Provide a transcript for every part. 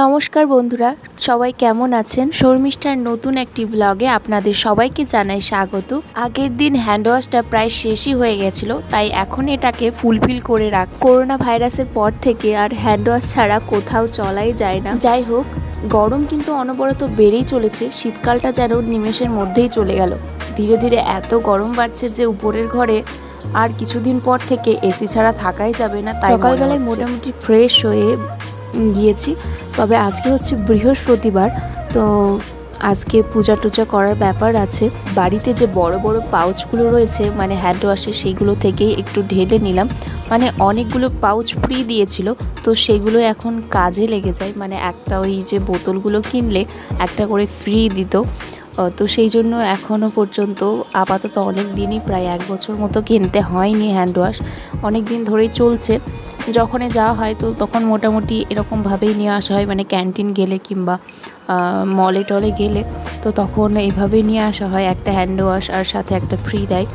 নমস্কার বন্ধুরা, সবাই কেমন আছেন? শর্মিষ্ঠার নতুন একটি ব্লগে আপনাদের সবাইকে জানাই স্বাগত। আগের দিন হ্যান্ড ওয়াশটা প্রায় শেষই হয়ে গেছিল, তাই এখন এটাকে ফুলফিল করে রাখ। করোনা ভাইরাসের পর থেকে আর হ্যান্ড ওয়াশ ছাড়া কোথাও চলাই যায় না। যাই হোক, গরম কিন্তু অনবরত বেড়েই চলেছে। শীতকালটা যেন নিমেষের মধ্যেই চলে গেল। ধীরে ধীরে এত গরম বাড়ছে যে উপরের ঘরে আর কিছুদিন পর থেকে এসি ছাড়া থাকাই যাবে না। তাই সকালবেলায় মোটামুটি ফ্রেশ হয়ে গিয়েছি। তবে আজকে হচ্ছে বৃহস্পতিবার, তো আজকে পূজা টুজা করার ব্যাপার আছে। বাড়িতে যে বড় বড় পাউচগুলো রয়েছে মানে হ্যান্ড ওয়াশে, সেইগুলো থেকেই একটু ঢেলে নিলাম। মানে অনেকগুলো পাউচ ফ্রি দিয়েছিল, তো সেগুলো এখন কাজে লেগে যায়। মানে একটা ওই যে বোতলগুলো কিনলে একটা করে ফ্রি দিত, তো সেই জন্য এখনও পর্যন্ত আপাতত অনেক দিনই, প্রায় 1 বছর মতো কিনতে হয়নি হ্যান্ড ওয়াশ। অনেক দিন ধরেই চলছে। যখনই যাওয়া হয় তো তখন মোটামুটি এরকমভাবেই নিয়ে আসা হয়, মানে ক্যান্টিন গেলে কিংবা মলে টলে গেলে তো তখন এইভাবেই নিয়ে আসা হয়। একটা হ্যান্ড ওয়াশ আর সাথে একটা ফ্রি দেয়,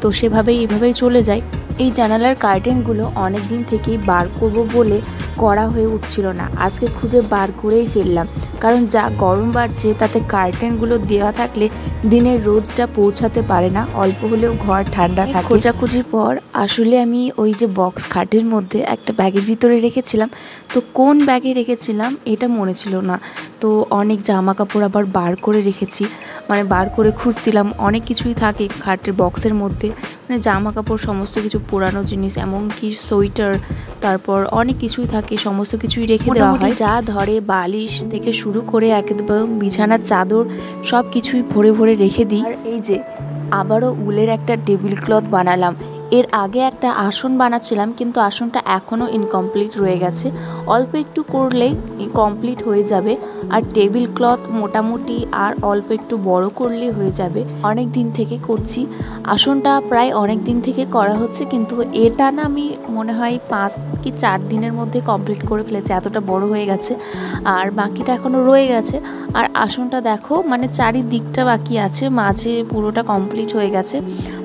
তো এইভাবেই চলে যায়। এই জানালার কার্টেনগুলো অনেক দিন থেকেই বার করব বলে করা হয়ে উঠছিল না। আজকে খুঁজে বার করেই ফেললাম, কারণ যা গরম বাড়ছে তাতে কার্টেনগুলো দেওয়া থাকলে দিনের রোদটা পৌঁছাতে পারে না, অল্প হলেও ঘর ঠান্ডা থাকে। খোঁজাখুঁজির পর আসলে আমি ওই যে বক্স খাটের মধ্যে একটা ব্যাগের ভিতরে রেখেছিলাম, তো কোন ব্যাগে রেখেছিলাম এটা মনে ছিল না। তো অনেক জামা কাপড় আবার বার করে রেখেছি, মানে বার করে খুঁজছিলাম। অনেক কিছুই থাকে খাটের বক্সের মধ্যে, মানে জামা কাপড়, সমস্ত কিছু পুরানো জিনিস, এমনকি সোয়েটার, তারপর অনেক কিছুই থাকে, সমস্ত কিছুই রেখে দেওয়া হয়। যা ধরে বালিশ থেকে শুরু করে একেবারে বিছানার চাদর সব কিছুই ভরে ভরে রেখে দিই। আর এই যে আবারও উলের একটা টেবিল ক্লথ বানালাম। এর আগে একটা আসন বানাচ্ছিলাম, কিন্তু আসনটা এখনও ইনকমপ্লিট রয়ে গেছে। অল্প একটু করলেই কমপ্লিট হয়ে যাবে। আর টেবিল ক্লথ মোটামুটি আর অল্প একটু বড় করলেই হয়ে যাবে। অনেক দিন থেকে করছি আসনটা, প্রায় অনেক দিন থেকে করা হচ্ছে, কিন্তু এটা না আমি মনে হয় 5 কি 4 দিনের মধ্যে কমপ্লিট করে ফেলেছি, এতটা বড় হয়ে গেছে। আর বাকিটা এখনও রয়ে গেছে। আর আসনটা দেখো, মানে চারিদিকটা বাকি আছে, মাঝে পুরোটা কমপ্লিট হয়ে গেছে।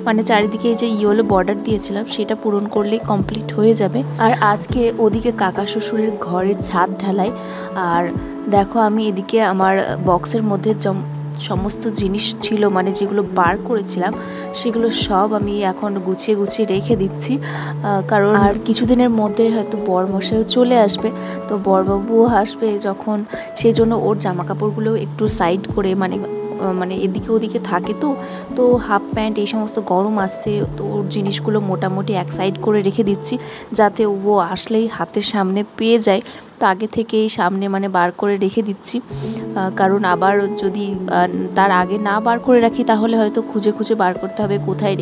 মানে চারিদিকে যে ইয়েলো বর্ডার দিয়েছিলাম সেটা পূরণ করলেই কমপ্লিট হয়ে যাবে। আর আজকে ওদিকে কাকা শ্বশুরের ঘরের ছাদ ঢালাই। আর দেখো আমি এদিকে আমার বক্সের মধ্যে সমস্ত জিনিস ছিল, মানে যেগুলো বার করেছিলাম সেগুলো সব আমি এখন গুছিয়ে গুছিয়ে রেখে দিচ্ছি। কারণ আর কিছুদিনের মধ্যে হয়তো বরমশাইও চলে আসবে, তো বরবাবুও আসবে যখন, সেই জন্য ওর জামা কাপড়গুলো একটু সাইড করে, মানে এদিকে ওদিকে থাকে, তো হাফ প্যান্ট এই সমস্ত গরম আসছে, তো ওর জিনিসগুলো মোটামুটি এক সাইড করে রেখে দিচ্ছি, যাতে ও আসলেই হাতের সামনে পেয়ে যায়। তো আগে থেকেই সামনে মানে বার করে রেখে দিচ্ছি, কারণ আবার যদি তার আগে না বার করে রাখি তাহলে হয়তো খুঁজে খুঁজে বার করতে হবে কোথায়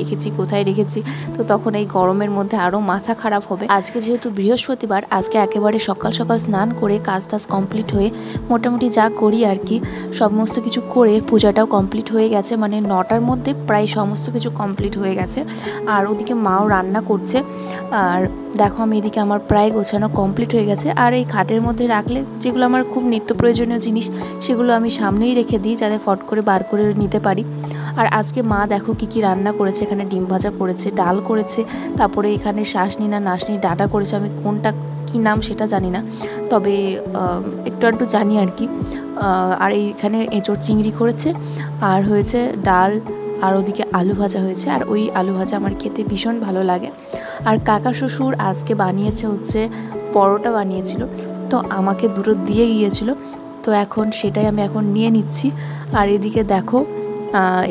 রেখেছি, তো তখন এই গরমের মধ্যে আরও মাথা খারাপ হবে। আজকে যেহেতু বৃহস্পতিবার, আজকে একেবারে সকাল সকাল স্নান করে কাজ টাজ কমপ্লিট হয়ে মোটামুটি যা করি আর কি সমস্ত কিছু করে পূজাটাও কমপ্লিট হয়ে গেছে। মানে 9টার মধ্যে প্রায় সমস্ত কিছু কমপ্লিট হয়ে গেছে। আর ওদিকে মাও রান্না করছে। আর দেখো আমি এদিকে আমার প্রায় গোছানো কমপ্লিট হয়ে গেছে। আর এই খাটের মধ্যে রাখলে যেগুলো আমার খুব নিত্য প্রয়োজনীয় জিনিস সেগুলো আমি সামনেই রেখে দিই, যাতে ফট করে বার করে নিতে পারি। আর আজকে মা দেখো কি রান্না করেছে। এখানে ডিম ভাজা করেছে, ডাল করেছে, তারপরে এখানে শাঁসনি না নাশনি ডাঁটা করেছে। আমি কোনটা কি নাম সেটা জানি না, তবে একটু একটু জানি আর কি। আর এইখানে এঁচোড় চিংড়ি করেছে, আর হয়েছে ডাল, আর ওদিকে আলু ভাজা হয়েছে। আর ওই আলু ভাজা আমার খেতে ভীষণ ভালো লাগে। আর কাকা শ্বশুর আজকে বানিয়েছে হচ্ছে পরোটা বানিয়েছিল, তো আমাকে দুটো দিয়ে গিয়েছিল, তো এখন সেটাই আমি এখন নিয়ে নিচ্ছি। আর এদিকে দেখো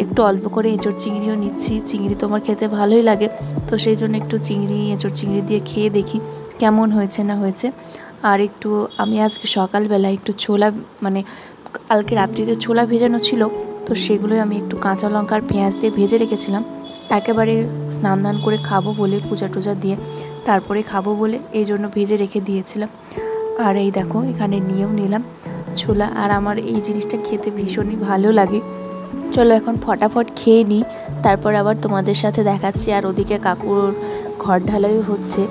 একটু অল্প করে এঁচোড় চিংড়িও নিচ্ছি। চিংড়ি তো আমার খেতে ভালোই লাগে, তো সেই জন্য একটু এঁচোড় চিংড়ি দিয়ে খেয়ে দেখি কেমন হয়েছে না হয়েছে। আর একটু আমি আজকে সকালবেলা একটু ছোলা, মানে কালকে রাত্রিতে ছোলা ভেজানো ছিল, তো সেগুলোই আমি একটু কাঁচা লঙ্কা আর পেঁয়াজ দিয়ে ভেজে রেখেছিলাম। একেবারে স্নান দান করে খাবো বলে, পূজা টুজা দিয়ে তারপরে খাবো বলে এই জন্য ভেজে রেখে দিয়েছিলাম। আর এই দেখো এখানে নিয়েও নিলাম ছোলা। আর আমার এই জিনিসটা খেতে ভীষণই ভালো লাগে। চলো এখন ফটাফট খেয়ে নিই, তারপর আবার তোমাদের সাথে দেখাচ্ছি। আর ওদিকে কাকুর ঘর ঢালাইও হচ্ছে,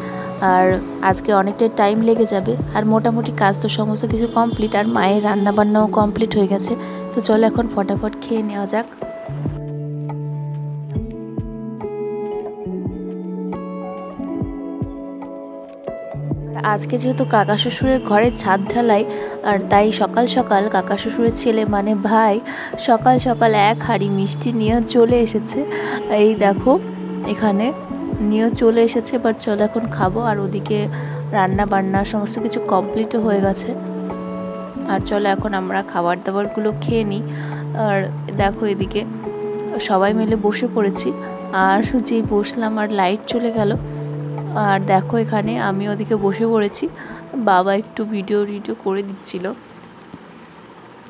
আর আজকে অনেকটা টাইম লেগে যাবে। আর মোটামুটি কাজ তো সমস্ত কিছু কমপ্লিট, আর মায়ের রান্নাবান্নাও কমপ্লিট হয়ে গেছে। তো চলো এখন ফটাফট খেয়ে নেওয়া যাক। আজকে যেহেতু কাকা শ্বশুরের ঘরে ছাদ ঢালাই, আর তাই সকাল সকাল কাকা শ্বশুরের ছেলে মানে ভাই সকাল সকাল এক হাঁড়ি মিষ্টি নিয়ে চলে এসেছে। এই দেখো এখানে নিয়ে চলে এসেছে, বাট চলো এখন খাবো। আর ওদিকে রান্না বান্না সমস্ত কিছু কমপ্লিটও হয়ে গেছে। আর চলো এখন আমরা খাবার দাবারগুলো খেয়ে নিই। আর দেখো এদিকে সবাই মিলে বসে পড়েছি, আর যেই বসলাম আর লাইট চলে গেল। আর দেখো এখানে আমি ওদিকে বসে পড়েছি, বাবা একটু ভিডিও করে দিচ্ছিল।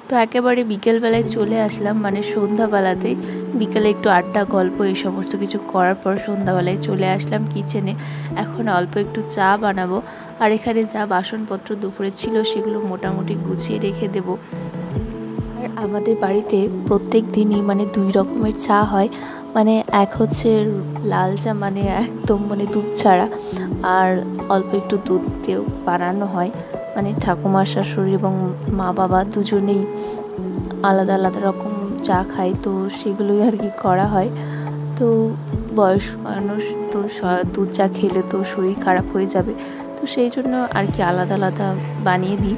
তো একেবারে বিকেলবেলায় চলে আসলাম, মানে সন্ধ্যাবেলাতেই। বিকেলে একটু আড্ডা গল্প এই সমস্ত কিছু করার পর সন্ধ্যাবেলায় চলে আসলাম কিচেনে। এখন অল্প একটু চা বানাবো, আর এখানে যা বাসনপত্র দুপুরে ছিল সেগুলো মোটামুটি গুছিয়ে রেখে দেবো। আর আমাদের বাড়িতে প্রত্যেক দিনই মানে 2 রকমের চা হয়। মানে এক হচ্ছে লাল চা, মানে একদম মানে দুধ ছাড়া, আর অল্প একটু দুধ দিয়েও বানানো হয়। মানে ঠাকুমা শাশুড়ি এবং মা বাবা দুজনেই আলাদা আলাদা রকম চা খায়, তো সেগুলোই আর কি করা হয়। তো বয়স্ক মানুষ তো দুধ চা খেলে তো শরীর খারাপ হয়ে যাবে, তো সেই জন্য আর কি আলাদা আলাদা বানিয়ে দিই।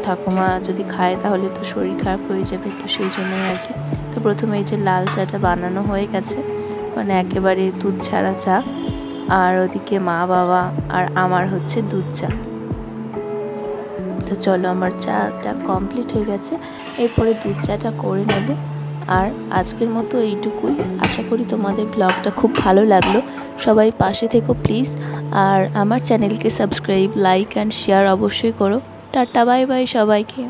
ঠাকুমা যদি খায় তাহলে তো শরীর খারাপ হয়ে যাবে, তো সেই জন্যই আর কি। তো প্রথমে এই যে লাল চাটা বানানো হয়ে গেছে, মানে একেবারে দুধ ছাড়া চা। আর ওদিকে মা বাবা আর আমার হচ্ছে দুধ চা। তো চলো আমার চাটা কমপ্লিট হয়ে গেছে, এরপরে দুধ চাটা করে নেব। আর আজকের মতো এইটুকুই। আশা করি তোমাদের ব্লগটা খুব ভালো লাগলো। সবাই পাশে থেকো প্লিজ, আর আমার চ্যানেলকে সাবস্ক্রাইব, লাইক অ্যান্ড শেয়ার অবশ্যই করো। টাটা বাই বাই সবাইকে।